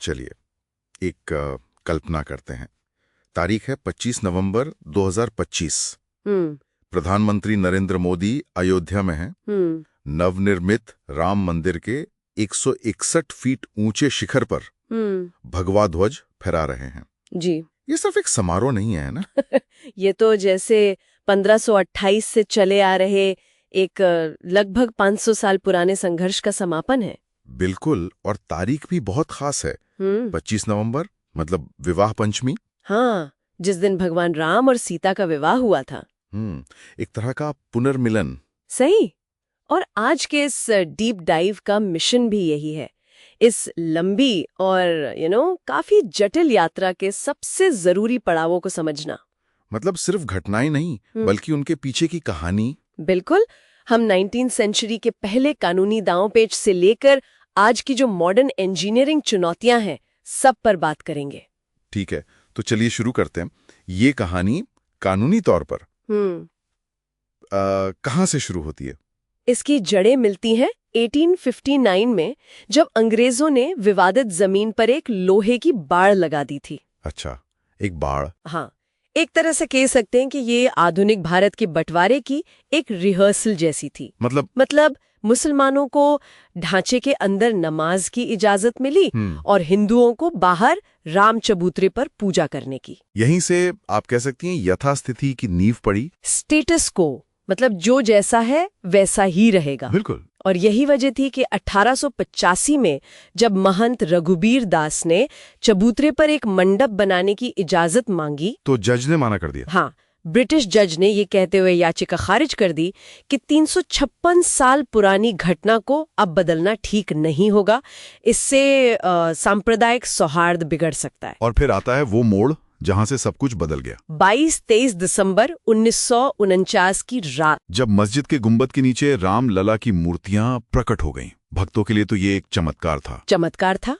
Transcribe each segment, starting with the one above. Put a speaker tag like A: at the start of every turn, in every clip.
A: चलिए एक कल्पना करते हैं। तारीख है 25 नवंबर 2025।
B: हम्म।
A: प्रधानमंत्री नरेंद्र मोदी अयोध्या में हैं। नवनिर्मित राम मंदिर के 161 फीट ऊंचे शिखर पर भगवा ध्वज फहरा रहे हैं।
B: जी।
A: ये सिर्फ एक समारोह नहीं है ना।
B: ये तो जैसे 1528 से चले आ रहे एक लगभग 500 साल पुराने संघर्ष का समापन है।
A: बिल्कुल, और तारीख भी बहुत खास है। 25 नवंबर मतलब विवाह पंचमी।
B: हाँ, जिस दिन भगवान राम और सीता का विवाह हुआ था।
A: एक तरह का पुनर्मिलन।
B: सही। और आज के इस डीप डाइव का मिशन भी यही है। इस लंबी और काफी जटिल यात्रा के सबसे जरूरी पड़ावों को समझना।
A: मतलब सिर्फ घटनाएं नहीं, बल्कि उनके पीछे की कहानी।
B: बिल्कुल। हम 19वीं सेंचुरी के पहले कानूनी दांवपेच से लेकर आज की जो मॉडर्न इंजीनियरिंग चुनौतियां हैं, सब पर बात करेंगे।
A: ठीक है, तो चलिए शुरू करते हैं। ये कहानी कानूनी तौर पर कहाँ से शुरू होती है?
B: इसकी जड़ें मिलती हैं 1859 में, जब अंग्रेजों ने विवादित जमीन पर एक लोहे की बाड़ लगा दी थी।
A: अच्छा, एक बाड़।
B: हाँ, एक तरह से कह सकते हैं कि ये आधुनिक भारत के बंटवारे की एक रिहर्सल जैसी थी। मतलब मुसलमानों को ढांचे के अंदर नमाज की इजाजत मिली और हिंदुओं को बाहर राम चबूतरे पर पूजा करने की।
A: यहीं से आप कह सकती हैं यथास्थिति की नींव पड़ी।
B: स्टेटस को, मतलब जो जैसा है वैसा ही रहेगा।
A: बिल्कुल।
B: और यही वजह थी कि 1885 में जब महंत रघुबीर दास ने चबूतरे पर एक मंडप बनाने की इजाजत मांगी,
A: तो जज ने माना कर दिया।
B: हाँ, ब्रिटिश जज ने ये कहते हुए याचिका खारिज कर दी कि 356 साल पुरानी घटना को अब बदलना ठीक नहीं होगा, इससे सांप्रदायिक सौहार्द बिगड़ सकता है।
A: और फिर आता है वो मोड़ जहां से सब कुछ बदल गया।
B: 22-23 दिसंबर 1949 की रात,
A: जब मस्जिद के गुंबद के नीचे राम लला की मूर्तियां प्रकट हो गईं। भक्तों के लिए तो ये एक चमत्कार था।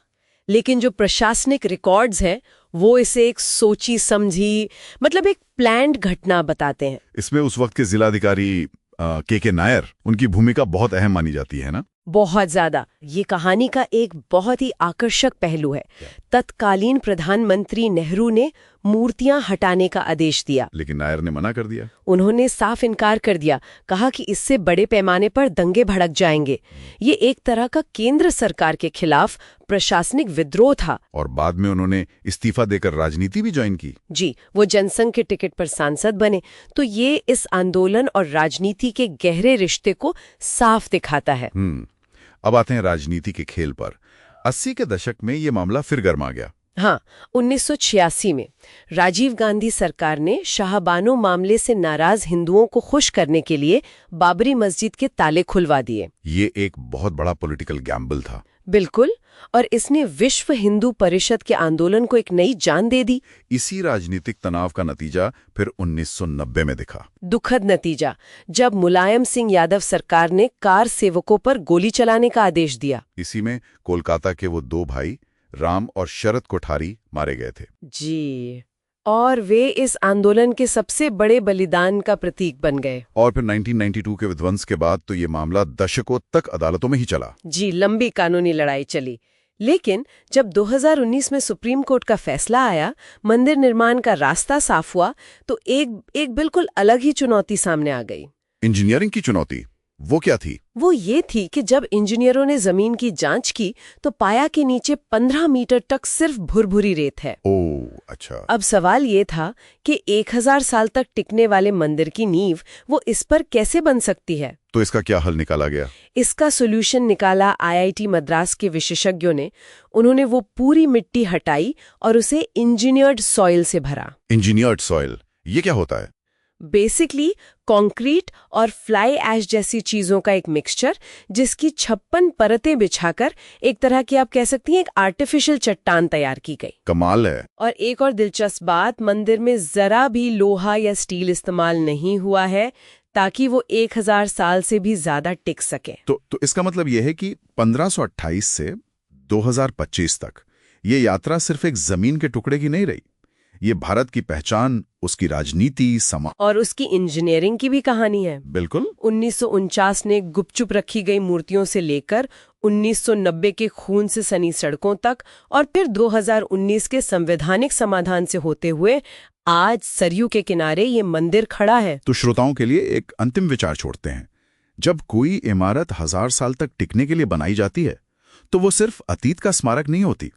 B: लेकिन जो प्रशासनिक रिकॉर्ड्स हैं वो इसे एक सोची समझी, मतलब एक प्लान्ड घटना बताते हैं।
A: इसमें उस वक्त के जिलाधिकारी के नायर, उनकी भूमिका बहुत अहम मानी जाती है ना।
B: बहुत ज्यादा। ये कहानी का एक बहुत ही आकर्षक पहलू है। तत्कालीन प्रधानमंत्री नेहरू ने मूर्तियां हटाने का आदेश दिया,
A: लेकिन नायर ने मना कर दिया।
B: उन्होंने साफ इनकार कर दिया, कहा कि इससे बड़े पैमाने पर दंगे भड़क जाएंगे। ये एक तरह का केंद्र सरकार के खिलाफ प्रशासनिक विद्रोह था।
A: और बाद में उन्होंने इस्तीफा देकर राजनीति भी ज्वाइन की।
B: जी, वो जनसंघ के टिकट पर सांसद बने। तो ये इस आंदोलन और राजनीति के गहरे रिश्ते को साफ दिखाता है।
A: अब आते हैं राजनीति के खेल पर। 80 के दशक में ये मामला फिर गर्मा गया।
B: हाँ, 1986 में राजीव गांधी सरकार ने शाहबानो मामले से नाराज हिंदुओं को खुश करने के लिए बाबरी मस्जिद के ताले खुलवा दिए। ये
A: एक बहुत बड़ा पॉलिटिकल गैम्बल था।
B: बिल्कुल, और इसने विश्व हिंदू परिषद के आंदोलन को एक नई जान दे दी।
A: इसी राजनीतिक तनाव का नतीजा फिर 1990 में दिखा।
B: दुखद नतीजा, जब मुलायम सिंह यादव सरकार ने कार सेवकों पर गोली चलाने का आदेश दिया।
A: इसी में कोलकाता के वो दो भाई राम और शरद कोठारी मारे गए थे।
B: जी, और वे इस आंदोलन के सबसे बड़े बलिदान का प्रतीक बन गए।
A: और फिर 1992 के विध्वंस के बाद तो ये मामला दशकों तक अदालतों में ही चला।
B: जी, लंबी कानूनी लड़ाई चली। लेकिन जब 2019 में सुप्रीम कोर्ट का फैसला आया, मंदिर निर्माण का रास्ता साफ हुआ, तो एक बिल्कुल अलग ही चुनौती सामने आ गई।
A: इंजीनियरिंग की चुनौती। वो क्या थी?
B: वो ये थी कि जब इंजीनियरों ने जमीन की जांच की तो पाया कि नीचे 15 मीटर तक सिर्फ भुरभुरी रेत है।
A: ओह, अच्छा।
B: अब सवाल ये था कि 1000 साल तक टिकने वाले मंदिर की नींव वो इस पर कैसे बन सकती है?
A: तो इसका क्या हल निकाला गया?
B: इसका सोल्यूशन निकाला IIT मद्रास के विशेषज्ञों ने। उन्होंने वो पूरी मिट्टी हटाई और उसे इंजीनियर्ड सॉइल से भरा।
A: इंजीनियर्ड सॉइल, ये क्या होता है?
B: बेसिकली कंक्रीट और फ्लाई ऐश जैसी चीजों का एक मिक्सचर, जिसकी 56 परतें बिछाकर एक तरह की, आप कह सकती हैं, एक आर्टिफिशियल चट्टान तैयार की गई।
A: कमाल है।
B: और एक और दिलचस्प बात, मंदिर में जरा भी लोहा या स्टील इस्तेमाल नहीं हुआ है, ताकि वो 1000 साल से भी ज्यादा टिक सके।
A: तो इसका मतलब यह है कि 1528 से 2025 तक ये यात्रा सिर्फ एक जमीन के टुकड़े की नहीं रही। ये भारत की पहचान, उसकी राजनीति, समाज
B: और उसकी इंजीनियरिंग की भी कहानी है।
A: बिल्कुल।
B: 1949 ने गुपचुप रखी गई मूर्तियों से लेकर 1990 के खून से सनी सड़कों तक और फिर 2019 के संवैधानिक समाधान से होते हुए आज सरयू के किनारे ये मंदिर खड़ा है।
A: तो श्रोताओं के लिए एक अंतिम विचार छोड़ते हैं। जब कोई इमारत 1000 साल तक टिकने के लिए बनाई जाती है तो वो सिर्फ अतीत का स्मारक नहीं होती,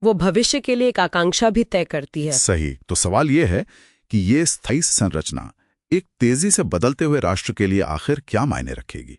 B: वो भविष्य के लिए एक आकांक्षा भी तय करती है।
A: सही। तो सवाल ये है कि ये स्थायी संरचना एक तेजी से बदलते हुए राष्ट्र के लिए आखिर क्या मायने रखेगी।